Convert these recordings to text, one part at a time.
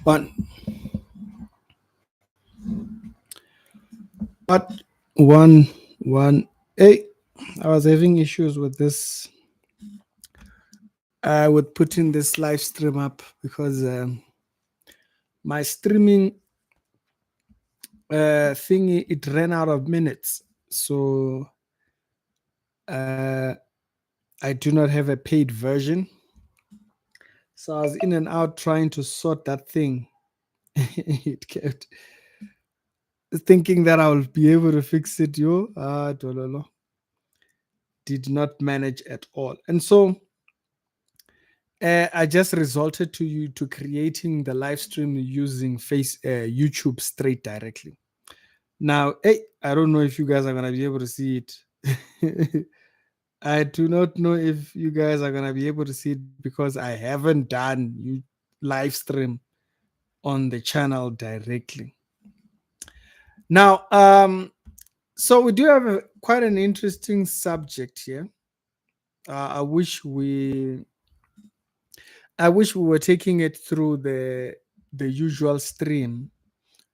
One, what, one, one. Hey, I was having issues with this. With putting this live stream up because my streaming thingy it ran out of minutes. So uh, I do not have a paid version. So I was in and out trying to sort that thing. It kept thinking that I will be able to fix it. Yo, dololo. Did not manage at all. And so I just resorted to you to creating the live stream using YouTube straight directly. Now, hey, I don't know if you guys are gonna be able to see it. I do not know if you guys are gonna be able to see it because I haven't done you live stream on the channel directly. Now, so we do have quite an interesting subject here. Uh, I wish we, I wish we were taking it through the usual stream,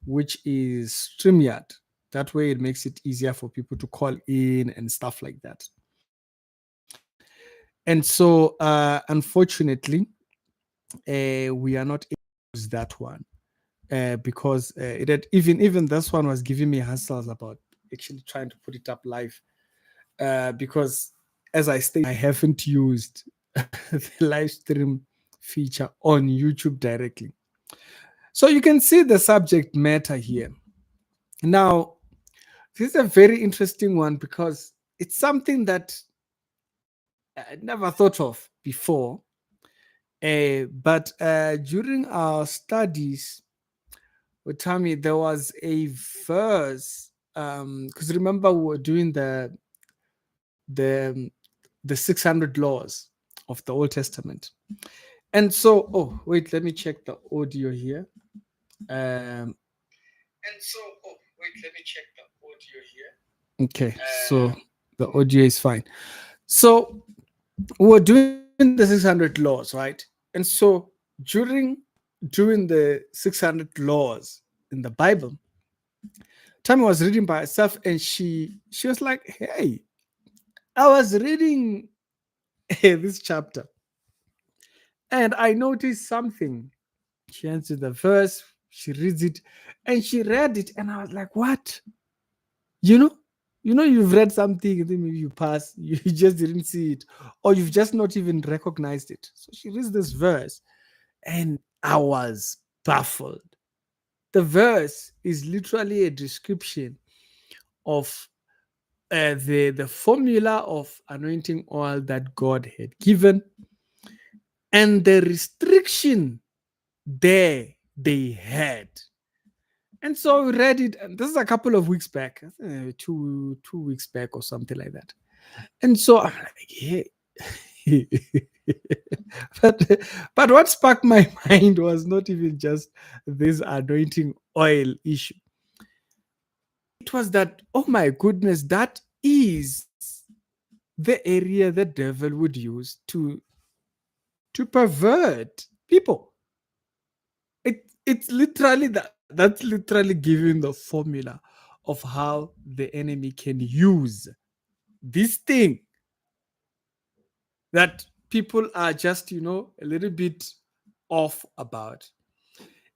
which is StreamYard. That way, it makes it easier for people to call in and stuff like that. And so, unfortunately, we are not able to use that one because it had even this one was giving me hassles about actually trying to put it up live because, as I stated, I haven't used the live stream feature on YouTube directly. So you can see the subject matter here. Now, this is a very interesting one because it's something that I never thought of before. But during our studies with Tommy, there was a verse. Because remember, we were doing the 600 laws of the Old Testament, and so wait, let me check the audio here. Okay, so the audio is fine. So we were doing the 600 laws, right? And so during the 600 laws in the Bible, Tammy was reading by herself, and she was like, "Hey, I was reading this chapter, and I noticed something." She answered the verse, she reads it, and she read it, and I was like, "What? You know, you've read something, and then maybe you pass, you just didn't see it, or you've just not even recognized it." So she reads this verse, and I was baffled. The verse is literally a description of the formula of anointing oil that God had given, and the restriction there they had. And so we read it, and this is a couple of weeks back, two weeks back or something like that. And so I'm like, yeah. but but what sparked my mind was not even just this anointing oil issue. It was that, oh my goodness, that is the area the devil would use to pervert people. It's literally that's literally giving the formula of how the enemy can use this thing that people are just a little bit off about,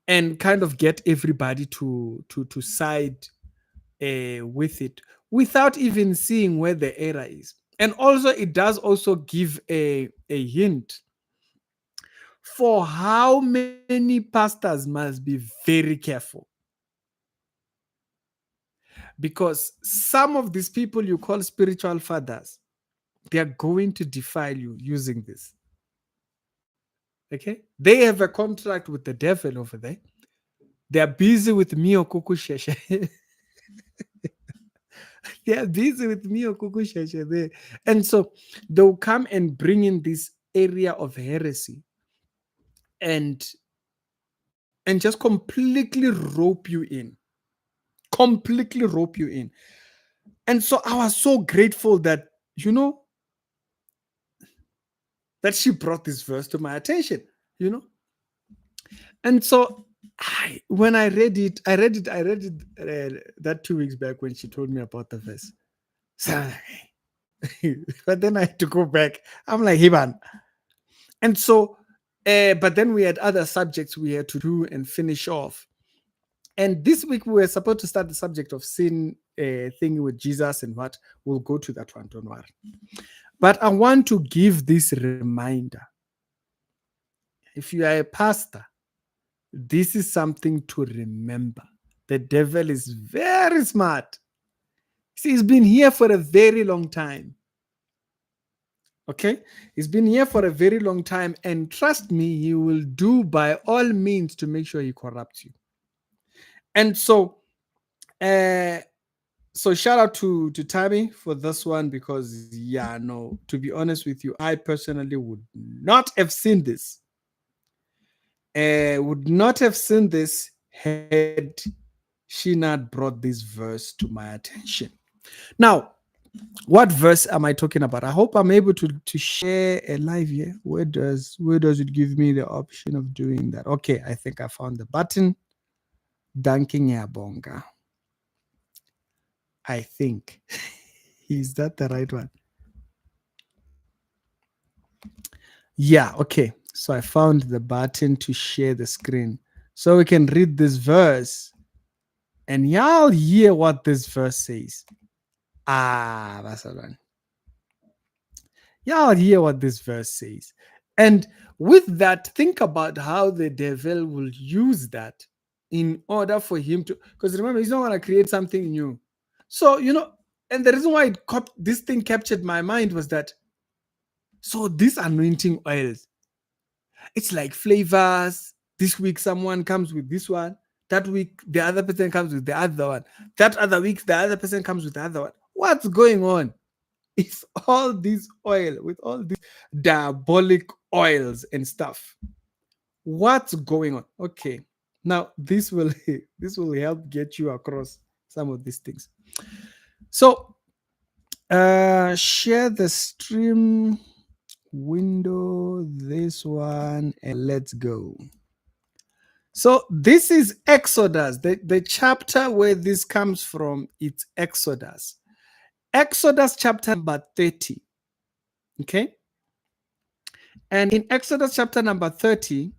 and kind of get everybody to side with it without even seeing where the error is. And also it does also give a hint for how many pastors must be very careful, because some of these people you call spiritual fathers, they are going to defile you using this. Okay, they have a contract with the devil over there. They are busy with Mio Kuku Sheshe. They are busy with Mio Kuku Sheshe there. And so they'll come and bring in this area of heresy and just completely rope you in. Completely rope you in. And so I was so grateful that, that she brought this verse to my attention, you know. And so When I read it that 2 weeks back when she told me about the verse. So I'm like, hey. But then I had to go back. I'm like, Hiban. And so, but then we had other subjects we had to do and finish off. And this week we were supposed to start the subject of sin thing with Jesus and what. We'll go to that one, don't worry. But I want to give this reminder. If you are a pastor, this is something to remember. The devil is very smart. See, he's been here for a very long time. Okay? He's been here for a very long time. And trust me, he will do by all means to make sure he corrupts you. And so, shout out to Tammy for this one because, yeah, no, to be honest with you, I personally would not have seen this. Would not have seen this had she not brought this verse to my attention. Now, what verse am I talking about? I hope I'm able to share a live here. Where does it give me the option of doing that? Okay, I think I found the button. Danking Yabonga. I think. Is that the right one? Yeah, okay. So I found the button to share the screen. So we can read this verse. And y'all hear what this verse says. That's the one. Y'all hear what this verse says. And with that, think about how the devil will use that in order for him to, because remember, he's not going to create something new. So, and the reason why this thing captured my mind was that, so these anointing oils, it's like flavors. This week, someone comes with this one. That week, the other person comes with the other one. That other week, the other person comes with the other one. What's going on? It's all this oil with all these diabolic oils and stuff. What's going on? Okay. Now this will help get you across some of these things. So share the stream window, this one, and let's go. So this is Exodus. The chapter where this comes from, it's Exodus. Exodus chapter number 30. Okay. And in Exodus chapter number 30,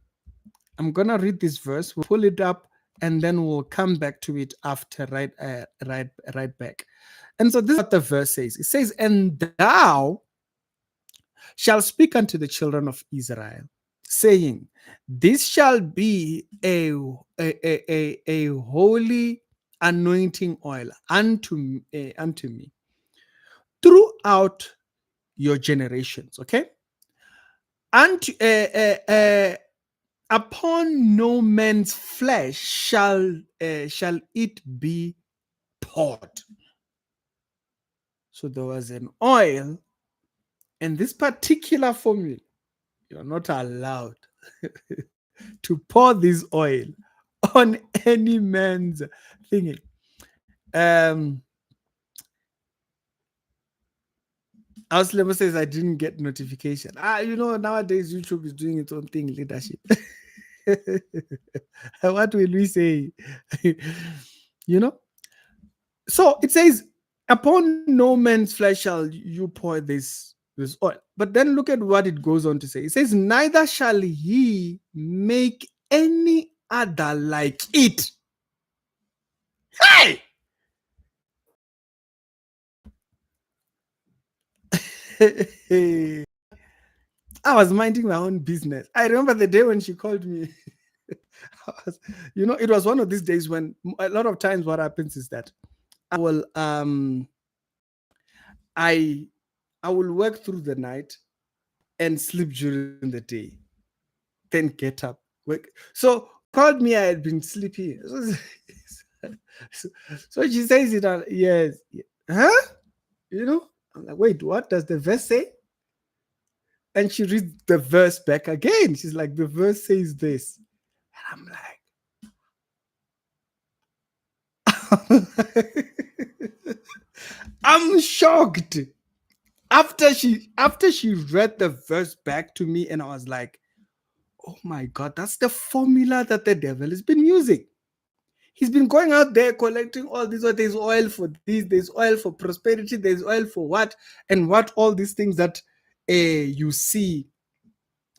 I'm going to read this verse. We'll pull it up and then we'll come back to it after right back. And so this is what the verse says. It says, "And thou shalt speak unto the children of Israel, saying, this shall be a holy anointing oil unto me throughout your generations." Okay. And upon no man's flesh shall it be poured. So there was an oil, and this particular formula, you're not allowed to pour this oil on any man's thingy. Auslemo says I didn't get notification. Nowadays YouTube is doing its own thing, leadership. What will we say? So it says, upon no man's flesh shall you pour this oil. But then look at what it goes on to say. It says, neither shall he make any other like it. Hey! I was minding my own business. I remember the day when she called me. It was one of these days when a lot of times what happens is that I will work through the night and sleep during the day, then get up, work. So called me, I had been sleeping. So she says it on, yes. Huh? I'm like, wait, what does the verse say? And she reads the verse back again. She's like, the verse says this. And I'm like, I'm shocked. After she read the verse back to me, and I was like, Oh my God, that's the formula that the devil has been using. He's been going out there collecting all these. Oh, there's oil for this, there's oil for prosperity, there's oil for what, and what all these things that you see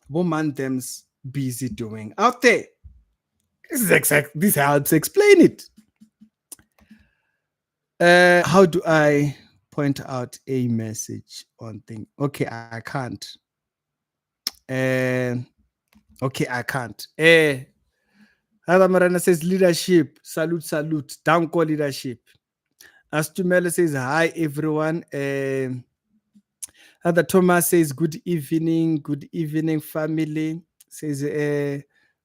woman them's busy doing out there. This helps explain it. How do I point out a message on thing? Okay, I can't. Uh, okay, I can't. Hada Marana says leadership. Salute, salute. Danko leadership. Astumela says hi everyone. Hada Thomas says good evening family. Says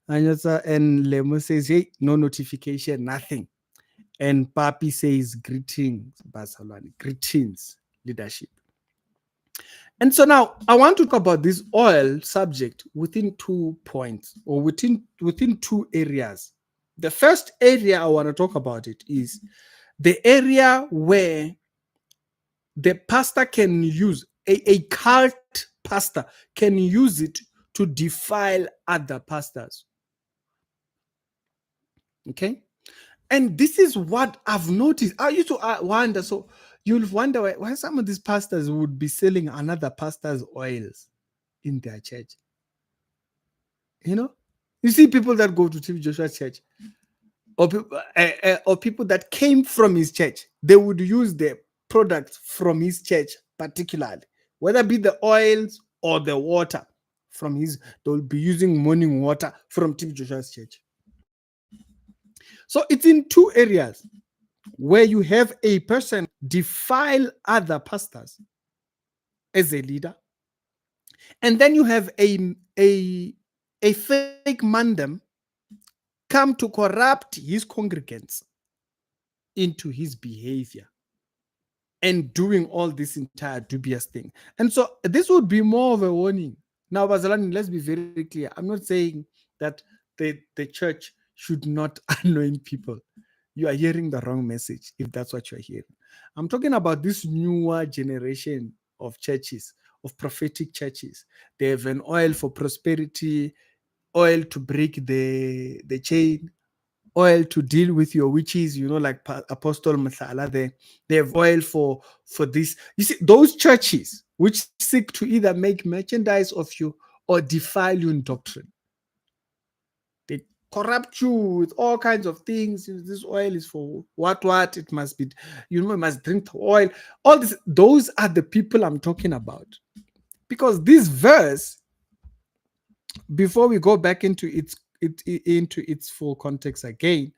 Anyasa and Lemo says hey, no notification, nothing. And Papi says greetings, Barcelona. Greetings, leadership. And so now I want to talk about this oil subject within 2 points or within 2 areas. The first area I want to talk about it is the area where the pastor can use a cult pastor can use it to defile other pastors. Okay. And this is what I've noticed. I used to wonder. So you'll wonder why some of these pastors would be selling another pastor's oils in their church. You know, you see people that go to TV Joshua's church, or people that came from his church. They would use the products from his church, particularly, whether it be the oils or the water from his. They'll be using morning water from TV Joshua's church. So it's in 2 areas where you have a person defile other pastors as a leader, and then you have a fake mandem come to corrupt his congregants into his behavior and doing all this entire dubious thing. And so this would be more of a warning. Now, Bazalani, let's be very clear. I'm not saying that the church should not anoint people. You are hearing the wrong message if that's what you're hearing. I'm talking about this newer generation of churches, of prophetic churches. They have an oil for prosperity, oil to break the chain, oil to deal with your witches, like Apostle Mathala. They have oil for this. You see, those churches which seek to either make merchandise of you or defile you in doctrine. They corrupt you with all kinds of things. This oil is for what? It must be, you must drink the oil. All this, those are the people I'm talking about. Because this verse, before we go back into its full context again,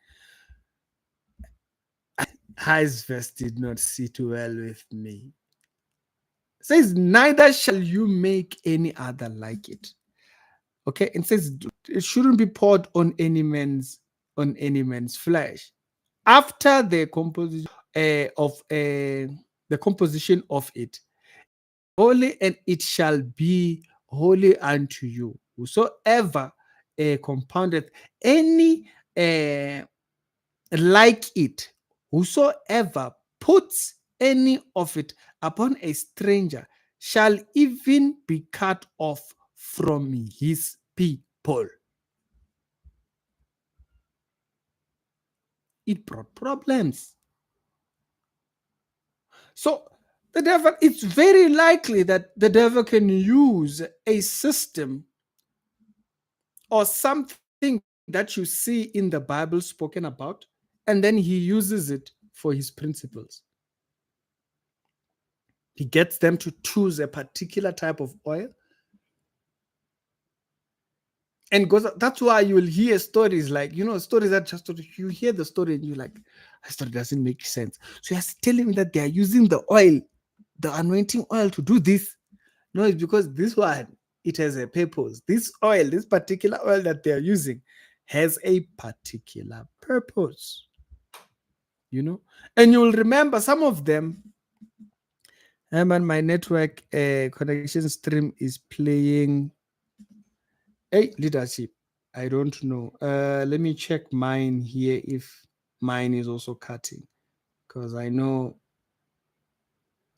His verse did not sit well with me. It says, neither shall you make any other like it. Okay, it says it shouldn't be poured on any man's flesh. After the composition the composition of it, holy, and it shall be holy unto you. Whosoever compoundeth any like it, whosoever puts any of it upon a stranger shall even be cut off from his people. It brought problems. So the devil, it's very likely that the devil can use a system or something that you see in the Bible spoken about, and then he uses it for his principles. He gets them to choose a particular type of oil. And goes, that's why you will hear stories like, stories that just, you hear the story and you're like, this story doesn't make sense. So you're telling me that they are using the oil, the anointing oil, to do this. No, it's because this one, it has a purpose. This oil, this particular oil that they're using, has a particular purpose. And you'll remember some of them. Man, my network connection stream is playing. Hey, leadership. I don't know. Let me check mine here if mine is also cutting, because I know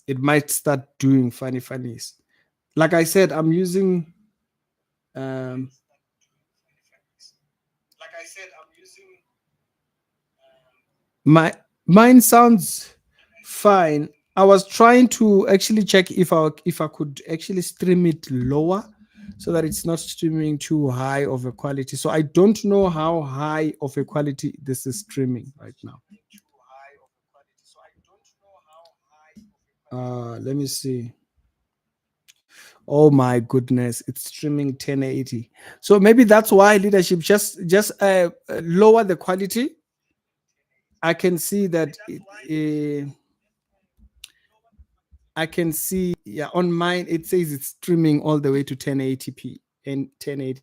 it might start doing funnies. Like I said, I'm using My mine sounds fine. I was trying to actually check if I could actually stream it lower so that it's not streaming too high of a quality. So I don't know how high of a quality this is streaming right now. Let me see. Oh my goodness, it's streaming 1080. So maybe that's why leadership just lower the quality. I can see that I can see, yeah, on mine it says it's streaming all the way to 1080p and 1080.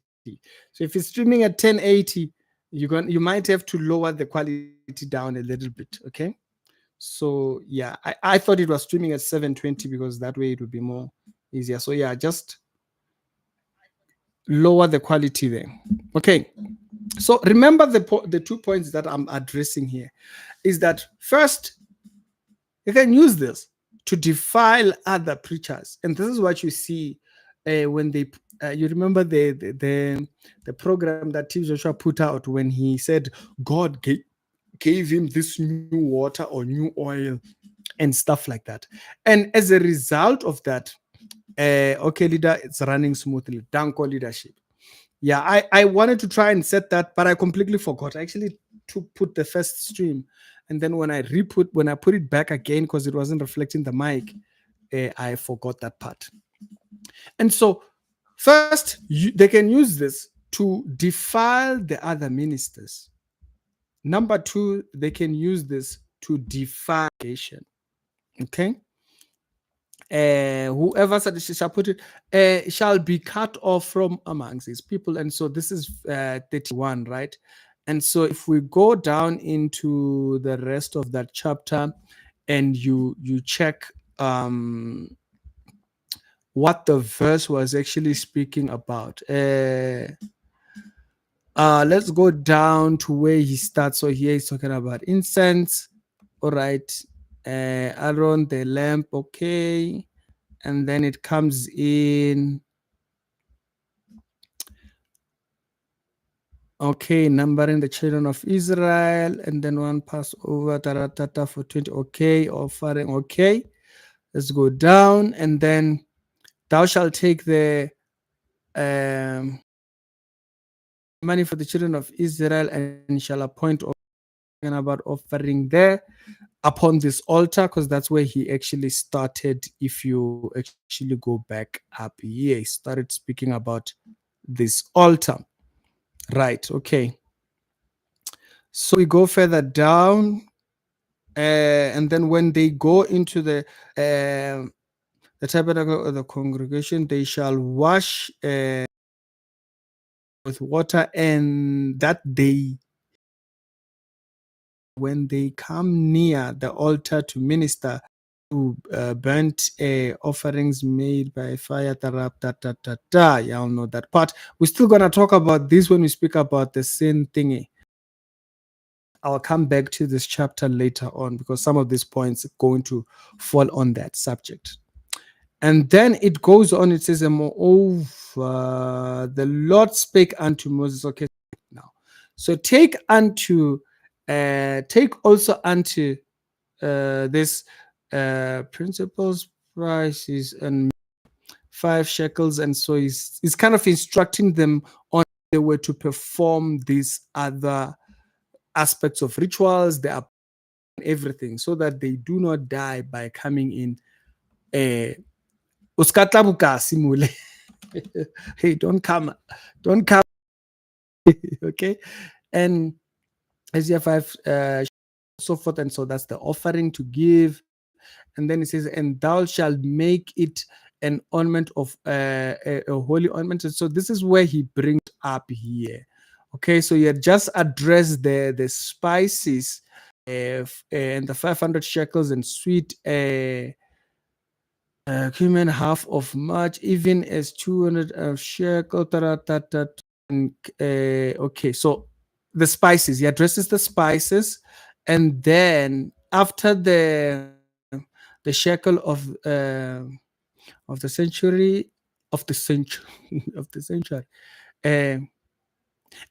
So if it's streaming at 1080, you might have to lower the quality down a little bit. Okay. So yeah, I thought it was streaming at 720 because that way it would be more easier. So yeah, just lower the quality there. Okay. So remember the 2 points that I'm addressing here is that first, you can use this to defile other preachers, and this is what you see when they. You remember the program that T. Joshua put out when he said God gave him this new water or new oil and stuff like that, and as a result of that, okay, leader, it's running smoothly. Danko leadership. Yeah, I wanted to try and set that, but I completely forgot. I actually to put the first stream, and then when I put it back again because it wasn't reflecting the mic, I forgot that part. And so, first, they can use this to defile the other ministers. Number two, they can use this to defile nation. Okay. Whoever shall put it shall be cut off from amongst his people. And so this is 31, right? And so if we go down into the rest of that chapter and you check what the verse was actually speaking about. Let's go down to where he starts. So here he's talking about incense. All right. Aaron, the lamp, okay. And then it comes in. Okay, numbering the children of Israel, and then one Passover, taratata for 20. Okay, offering. Okay, let's go down, and then thou shalt take the money for the children of Israel and shall appoint about offering there upon this altar, because that's where he actually started. If you actually go back up here, he started speaking about this altar. Right, okay. So we go further down, and then when they go into the tabernacle of the congregation, they shall wash with water, and that day, when they come near the altar to minister to burnt offerings made by fire, y'all know that part. We're still going to talk about this when we speak about the sin thingy. I'll come back to this chapter later on because some of these points are going to fall on that subject. And then it goes on, it says, moreover, the Lord spake unto Moses. Okay, now. So take also unto this principles, prices, and 5 shekels. And so he's kind of instructing them on the way to perform these other aspects of rituals, they are everything, so that they do not die by coming in. Hey, don't come. Okay. And Isaiah 5, so forth. And so that's the offering to give. And then it says, and thou shalt make it an ornament of a holy ornament. And so this is where he brings up here. Okay, so he had just addressed the spices and the 500 shekels and sweet cumin, half of much, even as 200 of shekel. Okay, so the spices, he addresses the spices, and then after the shekel of the century of the century of the century,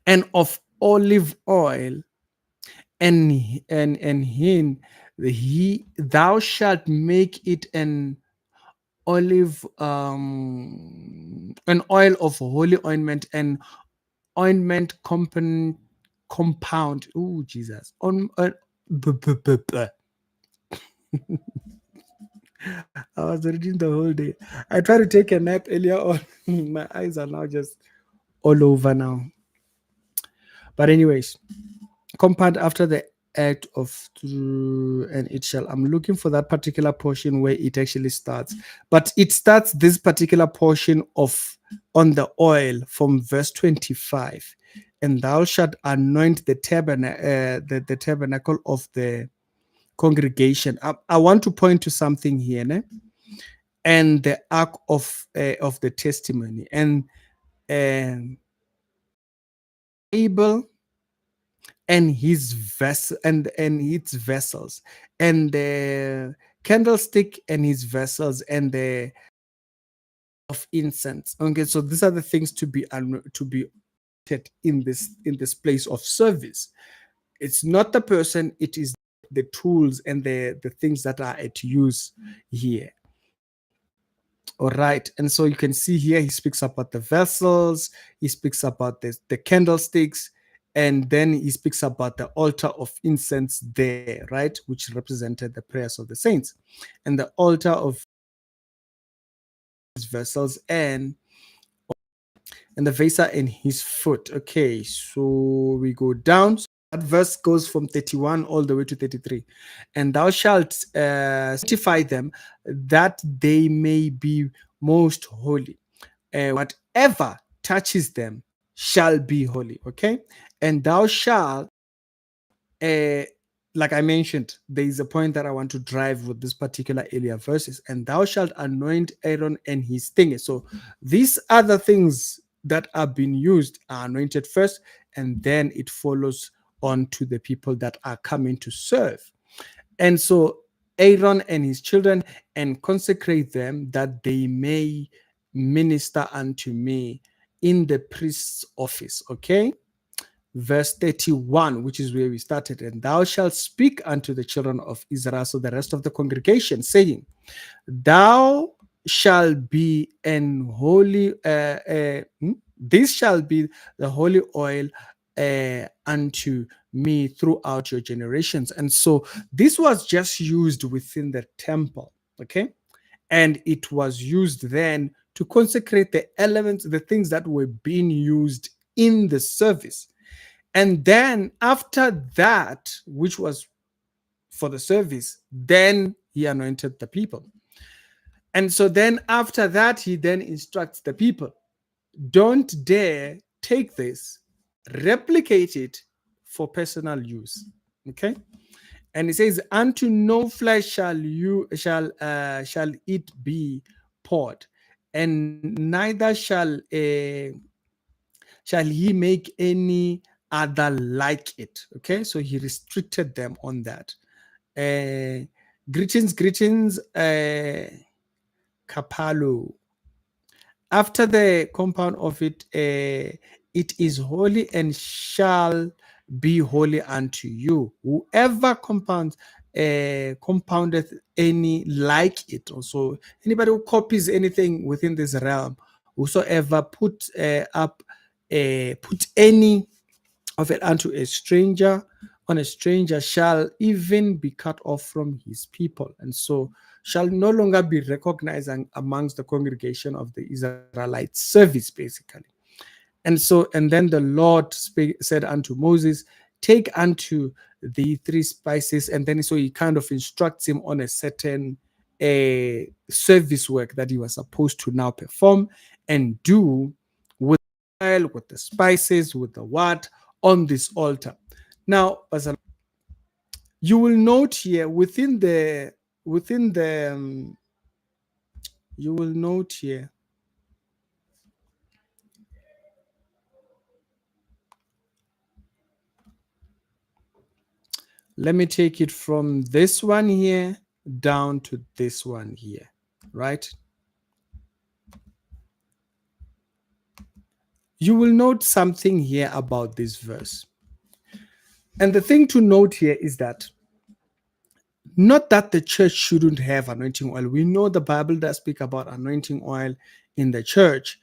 and of olive oil, and thou shalt make it an oil of holy ointment, and ointment compound. Oh Jesus! I was reading the whole day. I tried to take a nap earlier on. My eyes are now just all over now. But anyways, compound after the act of true, and it shall. I'm looking for that particular portion where it actually starts. But it starts this particular portion of on the oil from verse 25. And thou shalt anoint the the tabernacle of the congregation. I want to point to something here, ne? And the ark of the testimony, and um, Abel and his vessel and its vessels, and the candlestick and his vessels, and the of incense. Okay, so these are the things to be in this place of service. It's not the person; it is the tools and the things that are at use here. All right. And so you can see here, he speaks about the vessels, he speaks about the candlesticks, and then he speaks about the altar of incense there, right? Which represented the prayers of the saints. And the altar of his vessels, and the vasa in his foot. Okay, so we go down. So that verse goes from 31 all the way to 33. And thou shalt sanctify them, that they may be most holy. Whatever touches them shall be holy. Okay, and thou shalt, uh, like I mentioned, there is a point that I want to drive with this particular earlier verses. And thou shalt anoint Aaron and his things. So these other things that are being used are anointed first, and then it follows on to the people that are coming to serve. And so Aaron and his children, and consecrate them, that they may minister unto me in the priest's office. Okay, verse 31, which is where we started. And thou shalt speak unto the children of Israel, so the rest of the congregation, saying, thou shalt be an holy this shall be the holy oil unto me throughout your generations. And so this was just used within the temple. Okay, and it was used then to consecrate the elements, the things that were being used in the service. And then after that, which was for the service, then he anointed the people. And so then after that, he then instructs the people, don't dare take this, replicate it for personal use. Okay. And he says, unto no flesh shall it be poured, and neither shall he make any other like it. Okay, so he restricted them on that. Greetings, Kapalo. After the compound of it, it is holy and shall be holy unto you. Whoever compoundeth any like it, also anybody who copies anything within this realm, whosoever put any of it unto a stranger, on a stranger shall even be cut off from his people, and so shall no longer be recognized amongst the congregation of the Israelite service, basically. And so, and then the Lord said unto Moses, take unto the 3 spices. And then so he kind of instructs him on a certain service work that he was supposed to now perform and do with the oil, with the spices, with the what on this altar. Now, you will note here you will note here, let me take it from this one here down to this one here, right? You will note something here about this verse. And the thing to note here is that not that the church shouldn't have anointing oil. We know the Bible does speak about anointing oil in the church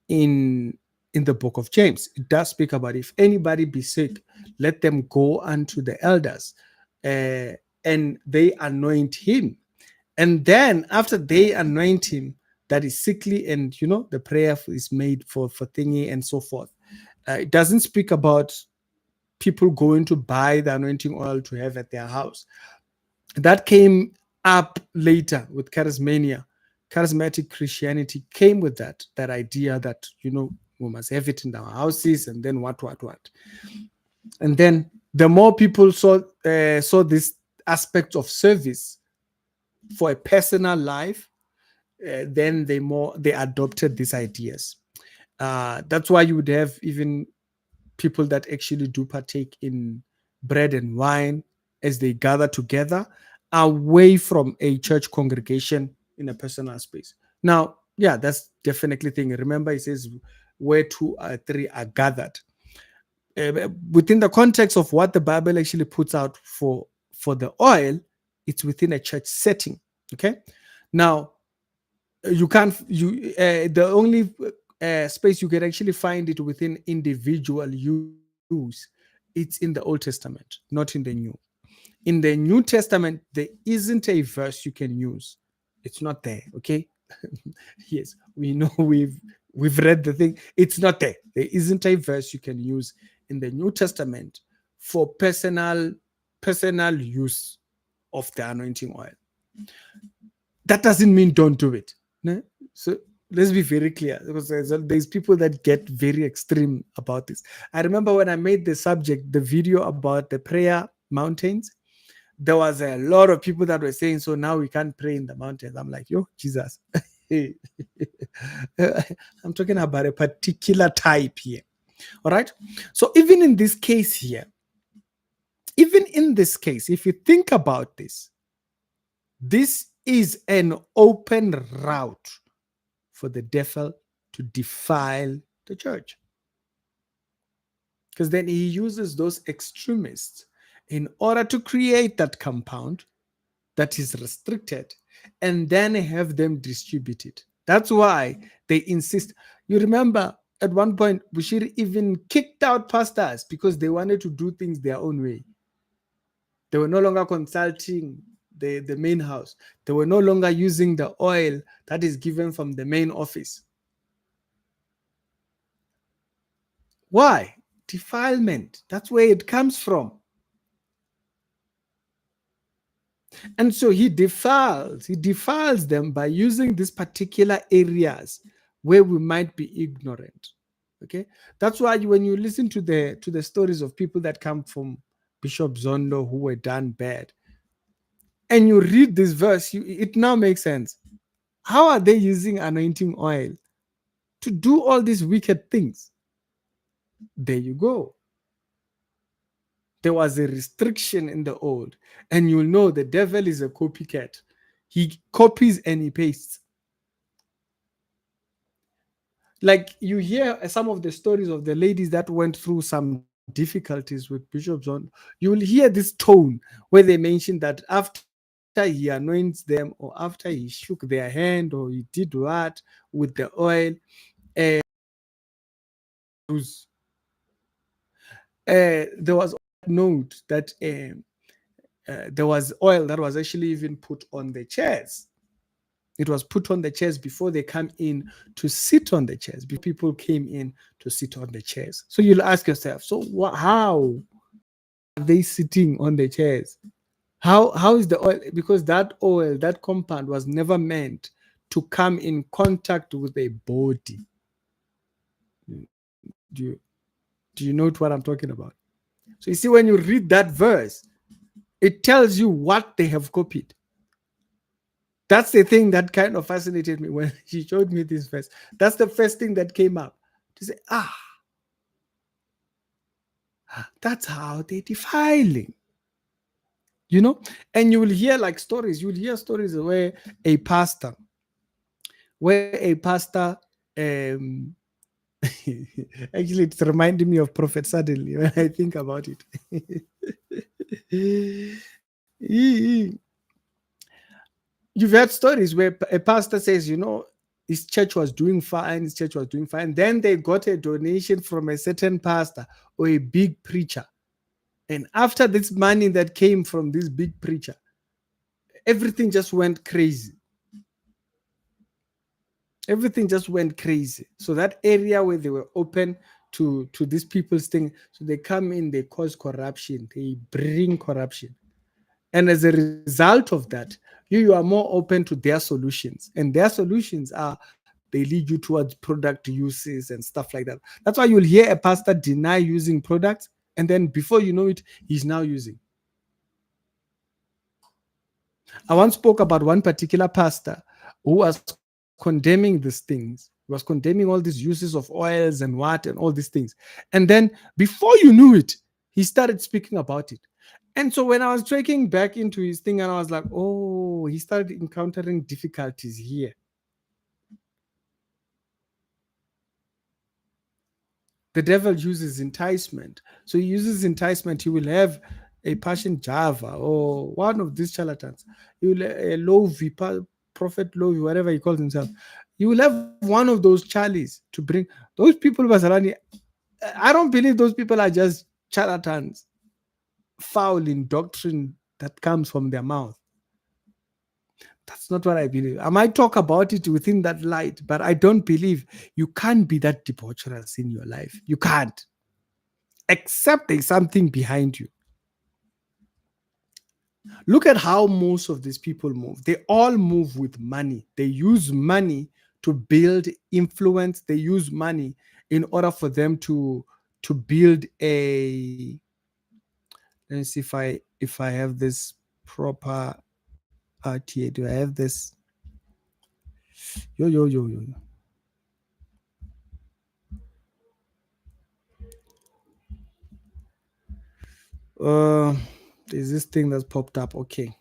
in in the book of James. It does speak about if anybody be sick, let them go unto the elders, and they anoint him. And then after they anoint him, that is sickly, and the prayer is made for thingy and so forth. It doesn't speak about people going to buy the anointing oil to have at their house. That came up later with charismania. Charismatic Christianity came with that idea that we must have it in our houses, and then what, and then the more people saw this aspect of service for a personal life, then they adopted these ideas. That's why you would have even people that actually do partake in bread and wine as they gather together away from a church congregation in a personal space. Now, yeah, that's definitely thing. Remember, it says where two or three are gathered. Within the context of what the Bible actually puts out for the oil, it's within a church setting. Okay, now you can't you the only space you can actually find it within individual use, it's in the Old Testament, not in the New. In the New Testament, there isn't a verse you can use. It's not there. Okay. Yes, we know, we've read the thing. It's not there. There isn't a verse you can use in the New Testament for personal use of the anointing oil. That doesn't mean don't do it. No? So let's be very clear, because there's people that get very extreme about this. I remember when I made the video about the prayer mountains, there was a lot of people that were saying, so now we can't pray in the mountains. I'm like, yo, Jesus. I'm talking about a particular type here. All right. So even in this case here, if you think about this, this is an open route for the devil to defile the church. Because then he uses those extremists in order to create that compound that is restricted and then have them distribute it. That's why they insist. You remember at one point, Bushiri even kicked out pastors because they wanted to do things their own way. They were no longer consulting the main house. They were no longer using the oil that is given from the main office. Why? Defilement. That's where it comes from. And so he defiles them by using these particular areas where we might be ignorant. Okay, that's why when you listen to the stories of people that come from Bishop Zondo who were done bad, and you read this verse, it now makes sense. How are they using anointing oil to do all these wicked things? There you go. There was a restriction in the old, and you'll know the devil is a copycat. He copies and he pastes. Like you hear some of the stories of the ladies that went through some difficulties with Bishop John, you will hear this tone where they mention that after he anoints them, or after he shook their hand, or he did what with the oil, uh, there was a note that there was oil that was actually even put on the chairs. It was put on the chairs before they come in to sit on the chairs, before people came in to sit on the chairs. So you'll ask yourself, so how are they sitting on the chairs? How is the oil? Because that oil, that compound was never meant to come in contact with a body. Do you know what I'm talking about? So you see, when you read that verse, it tells you what they have copied. That's the thing that kind of fascinated me when she showed me this verse. That's the first thing that came up to say, that's how they're defiling. And you will hear like stories. You'll hear stories where a pastor um, Actually, it's reminding me of Prophet suddenly when I think about it. You've heard stories where a pastor says, his church was doing fine, his church was doing fine. Then they got a donation from a certain pastor or a big preacher. And after this money that came from this big preacher, everything just went crazy. Everything just went crazy. So that area where they were open to these people's thing, so they come in, they cause corruption, they bring corruption. And as a result of that, you are more open to their solutions. And their solutions are they lead you towards product uses and stuff like that. That's why you'll hear a pastor deny using products, and then before you know it, he's now using. I once spoke about one particular pastor who was condemning these things. He was condemning all these uses of oils and what and all these things. And then before you knew it, he started speaking about it. And so when I was tracking back into his thing, and I was like, oh, he started encountering difficulties here. The devil uses enticement. So he uses enticement. He will have a Passion Java or one of these charlatans. He will a Lovi, Prophet Lovi, whatever he calls himself. You will have one of those Charlies to bring those people. I don't believe those people are just charlatans, foul in doctrine that comes from their mouth. That's not what I believe. I might talk about it within that light, but I don't believe you can't be that debaucherous in your life. You can't, except there's something behind you. Look at how most of these people move. They all move with money. They use money to build influence. They use money in order for them to build a. Let me see if I have this proper RTA. Do I have this? Yo. Uh, there's this thing that's popped up. Okay.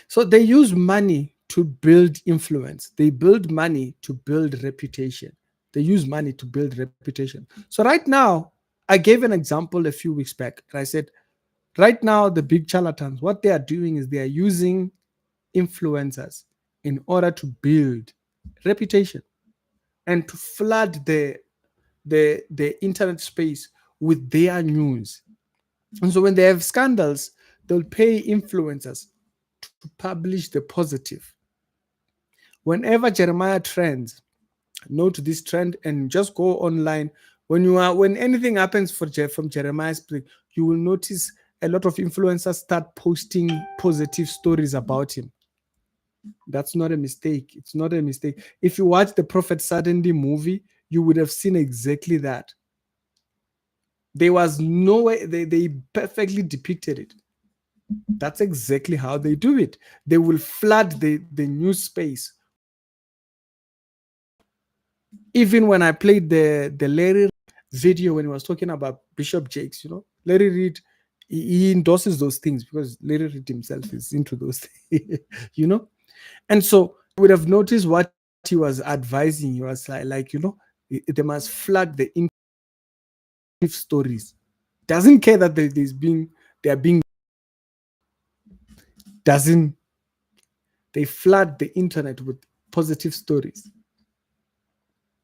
So they use money to build influence. They build money to build reputation. They use money to build reputation. So right now, I gave an example a few weeks back, and I said, right now, the big charlatans, what they are doing is they are using influencers in order to build reputation and to flood the internet space with their news. And so when they have scandals, they'll pay influencers to publish the positive. Whenever Jeremiah trends, note this trend and just go online. When anything happens from Jeremiah's book, you will notice a lot of influencers start posting positive stories about him. That's not a mistake. It's not a mistake. If you watch the Prophet Suddenly movie, you would have seen exactly that. There was no way they perfectly depicted it. That's exactly how they do it. They will flood the news space. Even when I played the Larry video when he was talking about Bishop Jakes, Larry Reid, he endorses those things because Larry Reid himself is into those things, And so you would have noticed what he was advising. He was they must flood the stories. Doesn't care that they are being doesn't they flood the internet with positive stories.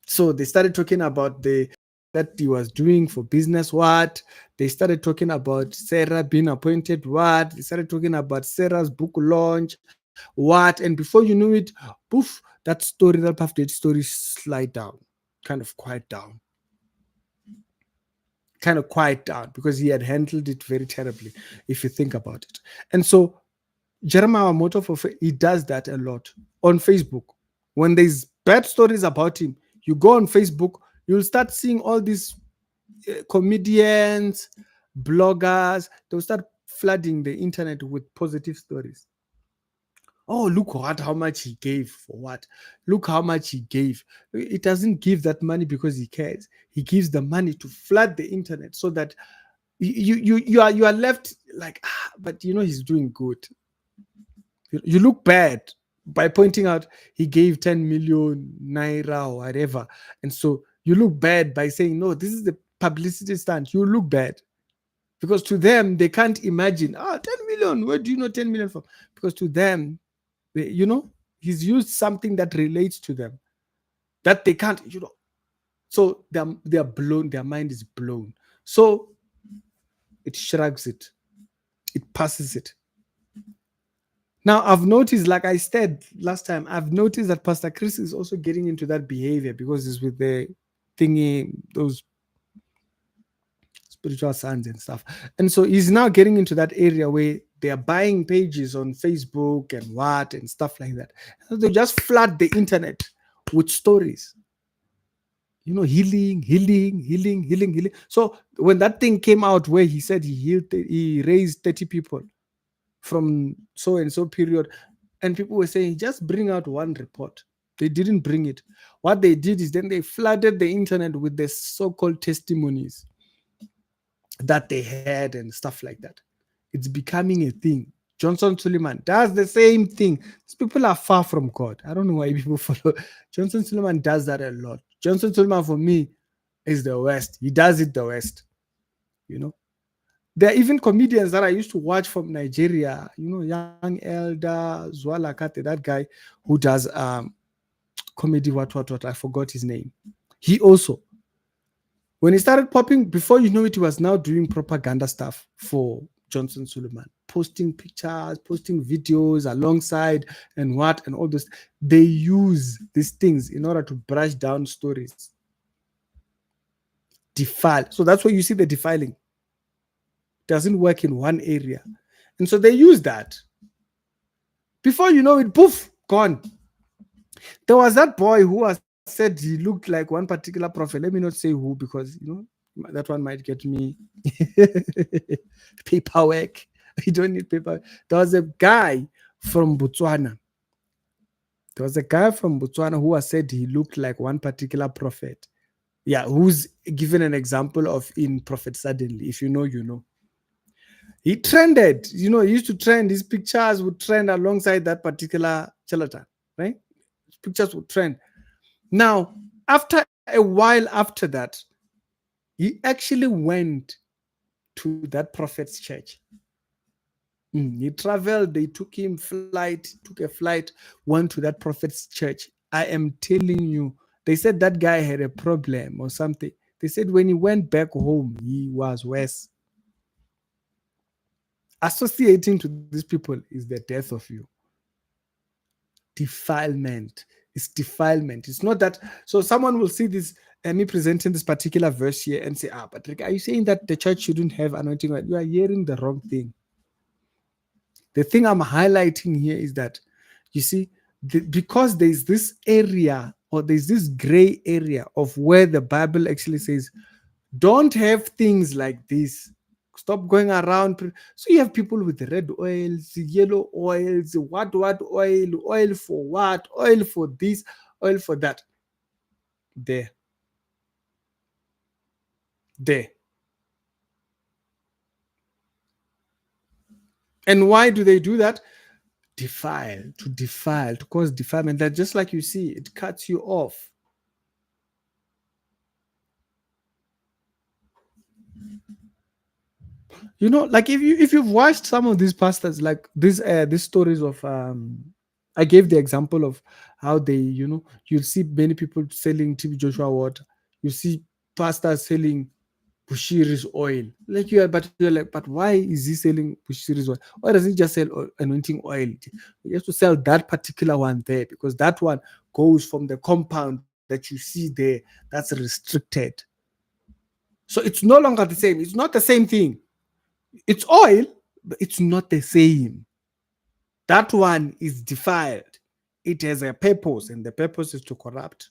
So they started talking about that he was doing for business what. They started talking about Sarah being appointed what. They started talking about Sarah's book launch what. And before you knew it, poof, that half-date story slide down, kind of quiet down. Because he had handled it very terribly, if you think about it. And so Jeremiah Moto, he does that a lot on Facebook. When there's bad stories about him, you go on Facebook, you'll start seeing all these comedians, bloggers, they'll start flooding the internet with positive stories. Oh, look how much he gave for what? Look how much he gave. It doesn't give that money because he cares. He gives the money to flood the internet so that you are left like, but he's doing good. You look bad by pointing out he gave 10 million naira or whatever. And so You look bad by saying, no, this is the publicity stunt. You look bad. Because to them, they can't imagine, 10 million. Where do you know 10 million from? Because to them, he's used something that relates to them that they can't. So they're blown, their mind is blown. So it shrugs it, it passes it. Now, I've noticed, like I said last time, I've noticed that Pastor Chris is also getting into that behavior because he's with the thingy, those spiritual sons and stuff. And so he's now getting into that area where they are buying pages on Facebook and stuff like that. So they just flood the internet with stories. Healing, healing, healing, healing, healing. So when that thing came out where he said he raised 30 people from so and so period, and people were saying, just bring out one report. They didn't bring it. What they did is then they flooded the internet with the so-called testimonies that they had and stuff like that. It's becoming a thing. Johnson Suleiman does the same thing. These people are far from God. I don't know why people follow. Johnson Suleiman does that a lot. Johnson Suleiman, for me, is the West. He does it the West. There are even comedians that I used to watch from Nigeria. Young Elder, Zwala Kate, that guy who does comedy, what. I forgot his name. He also, when he started popping, before you know it, he was now doing propaganda stuff for Johnson Suleiman, posting pictures, posting videos alongside and all this. They use these things in order to brush down stories. Defile. So that's where you see the defiling. Doesn't work in one area. And so they use that. Before you know it, poof, gone. There was that boy who was said he looked like one particular prophet. Let me not say who, because that one might get me paperwork. You don't need paperwork. There was a guy from Botswana. Who was said he looked like one particular prophet. Yeah, who's given an example of in Prophet Suddenly. If you know, you know. He trended. He used to trend. His pictures would trend alongside that particular charlatan, right? His pictures would trend. Now, after a while after that, he actually went to that prophet's church. He traveled. They took a flight, went to that prophet's church. I am telling you, they said that guy had a problem or something. They said when he went back home, he was worse. Associating to these people is the death of you. Defilement. It's defilement. It's not that. So someone will see this, me presenting this particular verse here and say, Patrick, are you saying that the church shouldn't have anointing oil? You are hearing the wrong thing. The thing I'm highlighting here is that, you see, because there's this area, or there's this gray area of where the Bible actually says, don't have things like this. Stop going around. So you have people with red oils, yellow oils, what oil for what, oil for this, oil for that. There. And why do they do that? To cause defilement. That just like you see, it cuts you off. Like if you've watched some of these pastors, like these stories of I gave the example of how they, you'll see many people selling TB Joshua water. You see pastors selling Bushiri's oil. You're like, but why is he selling Bushiri's oil? Why doesn't he just sell anointing oil? He has to sell that particular one there, because that one goes from the compound that you see there. That's restricted. So it's no longer the same. It's not the same thing. It's oil, but it's not the same. That one is defiled. It has a purpose, and the purpose is to corrupt.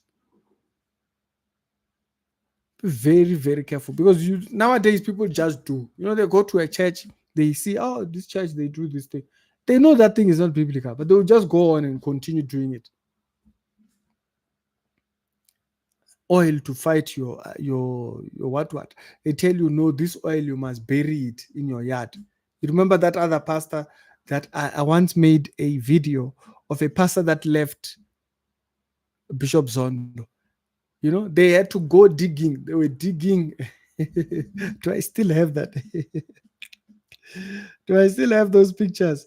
Be very, very careful, because nowadays people just do. They go to a church, they see, this church, they do this thing. They know that thing is not biblical, but they'll just go on and continue doing it. Oil to fight your what. They tell you, no, this oil, you must bury it in your yard. You remember that other pastor that I once made a video of a pastor that left Bishop Zondo. They had to go digging. They were digging. Do I still have that? Do I still have those pictures?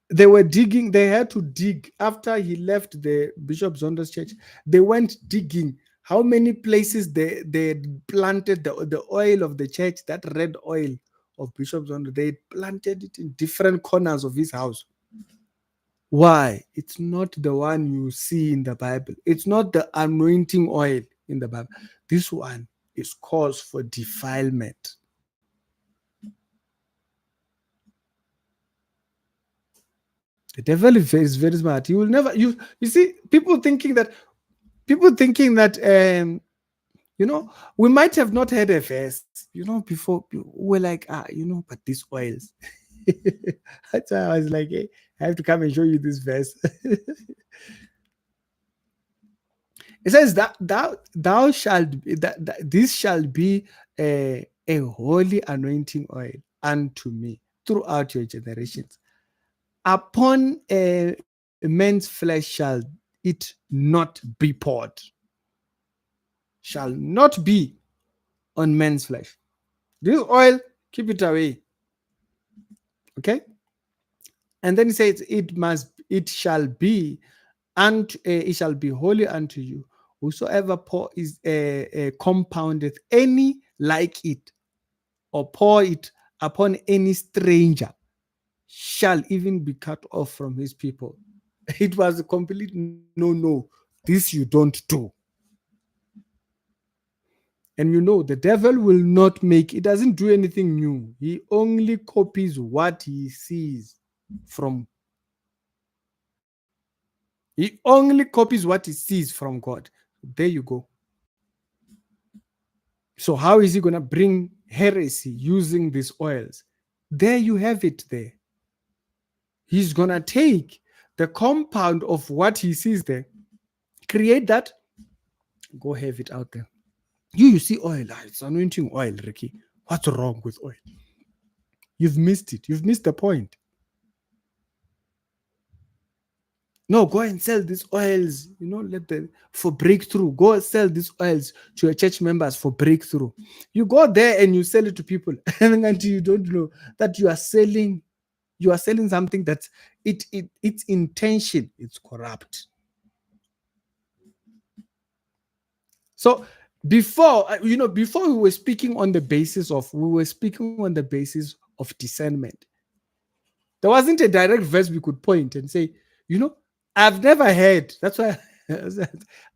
They were digging. They had to dig after he left the Bishop Zonder's church. They went digging. How many places they had planted the oil of the church, that red oil of Bishop Zonder, they planted it in different corners of his house. Why? It's not the one you see in the Bible. It's not the anointing oil in the Bible. This one is cause for defilement. The devil is very smart. He will never. You see people thinking that we might have not had a verse before. We're like, but these oils. That's why I was like, hey, I have to come and show you this verse. It says that thou shalt this shall be a holy anointing oil unto me throughout your generations. Upon a man's flesh shall it not be poured. Shall not be on men's flesh. This oil, keep it away. Okay? And then he says, it shall be, and it shall be holy unto you. Whosoever is compoundeth any like it, or pour it upon any stranger, shall even be cut off from his people. It was a complete no. This you don't do. And the devil will not it doesn't do anything new. He only copies what he sees from. He only copies what he sees from God. There you go. So how is he going to bring heresy using these oils? There you have it there. He's going to take the compound of what he sees there, create that, go have it out there. You see oil. It's anointing oil, Ricky. What's wrong with oil? You've missed it. You've missed the point. No, go and sell these oils, for breakthrough. Go sell these oils to your church members for breakthrough. You go there and you sell it to people, and until you don't know that you are selling something that its intention is corrupt. So before we were speaking on the basis of discernment. There wasn't a direct verse we could point and say, I've never heard. That's why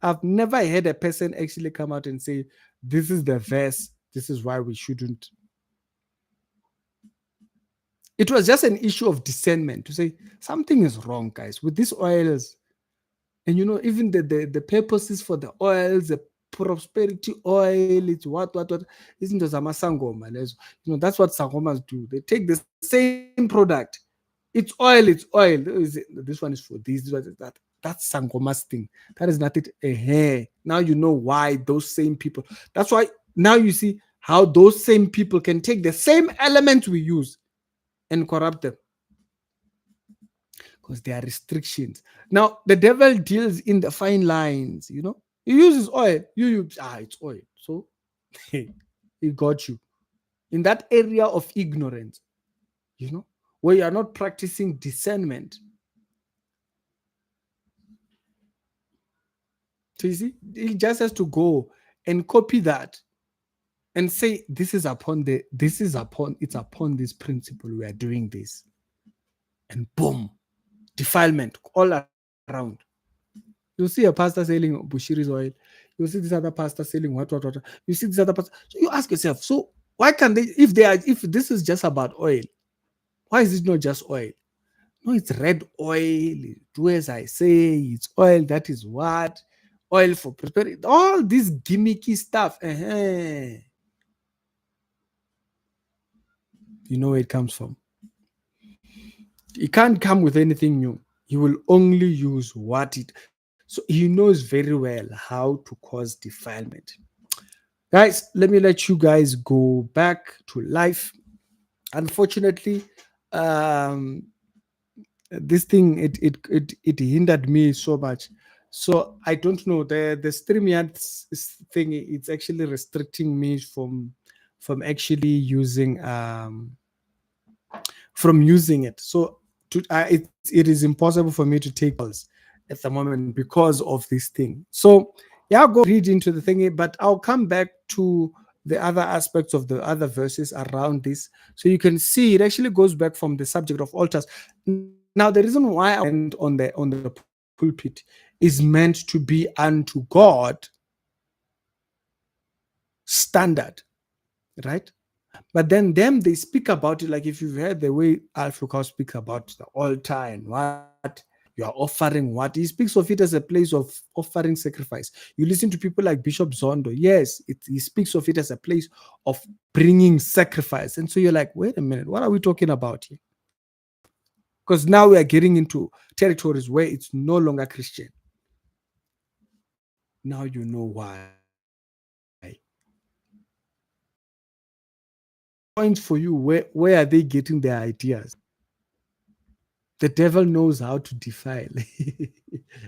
I've never heard a person actually come out and say, this is the verse. This is why we shouldn't. It was just an issue of discernment to say something is wrong, guys, with these oils. And even the purposes for the oils, the prosperity oil, it's what isn't the Sangoma. That's what Sangomas do. They take the same product. It's oil. This one is for this one is that. That's Sangoma's thing. That is not it. Now you know why those same people. That's why now you see how those same people can take the same elements we use and corrupt them. Because there are restrictions. Now, the devil deals in the fine lines, He uses oil. It's oil. So, he got you. In that area of ignorance, where you are not practicing discernment. So you see, he just has to go and copy that and say, it's upon this principle we are doing this. And boom, defilement all around. You see a pastor selling Bushiri's oil. You see this other pastor selling what. You see this other pastor. So you ask yourself, so why can't they, if this is just about oil, why is it not just oil? No, it's red oil. Do as I say. It's oil. That is what? Oil for prosperity. All this gimmicky stuff. You know where it comes from. It can't come with anything new. He will only use what it. So he knows very well how to cause defilement. Guys, let me let you guys go back to life. Unfortunately, this thing it hindered me so much So I don't know, the StreamYard thing. It's actually restricting me from actually using it. So it is impossible for me to take calls at the moment because of this thing. So yeah, I'll go read into the thing, but I'll come back to the other aspects of the other verses around this. So you can see it actually goes back from the subject of altars. Now the reason why I went on the pulpit is meant to be unto God standard, right? But then them they speak about it, like if you've heard the way Alfred speaks about the altar and what you are offering, what he speaks of it as a place of offering sacrifice. You listen to people like Bishop Zondo, yes, he speaks of it as a place of bringing sacrifice. And so you're like, wait a minute, what are we talking about here? Because now we are getting into territories where it's no longer Christian. Now you know why. Point for you, where are they getting their ideas? The devil knows how to defile.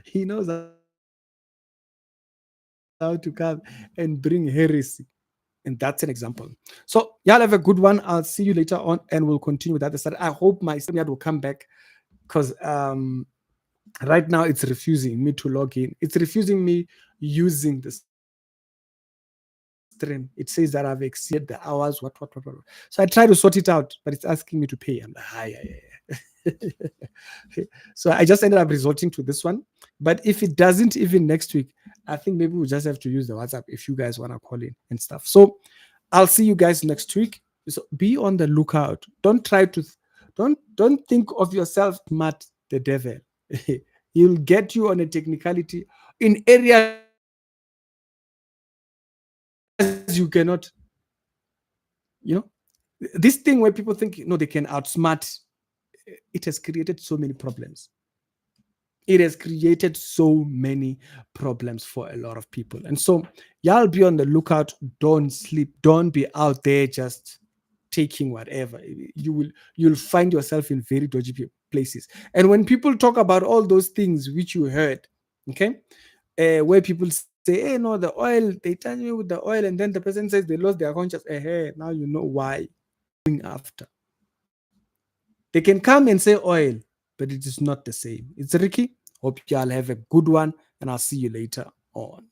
He knows how to come and bring heresy. And that's an example. So y'all have a good one. I'll see you later on and we'll continue with the other side. I hope my StreamYard will come back because right now it's refusing me to log in. It's refusing me using the stream. It says that I've exceeded the hours, what. So I try to sort it out, but it's asking me to pay. I'm like, hi, so I just ended up resorting to this one. But if it doesn't, even next week, I think maybe we'll just have to use the WhatsApp if you guys want to call in and stuff. So I'll see you guys next week. So be on the lookout. Don't think of yourself smart the devil. He'll get you on a technicality in areas you cannot, this thing where people think they can outsmart, it has created so many problems. It has created so many problems for a lot of people. And so y'all be on the lookout. Don't sleep. Don't be out there just taking whatever. You'll find yourself in very dodgy places. And when people talk about all those things which you heard, okay, where people say, hey, no, the oil, they touch me with the oil, and then the person says they lost their conscience. Hey, now you know why. After they can come and say oil, but it is not the same. It's Ricky. Hope y'all have a good one, and I'll see you later on.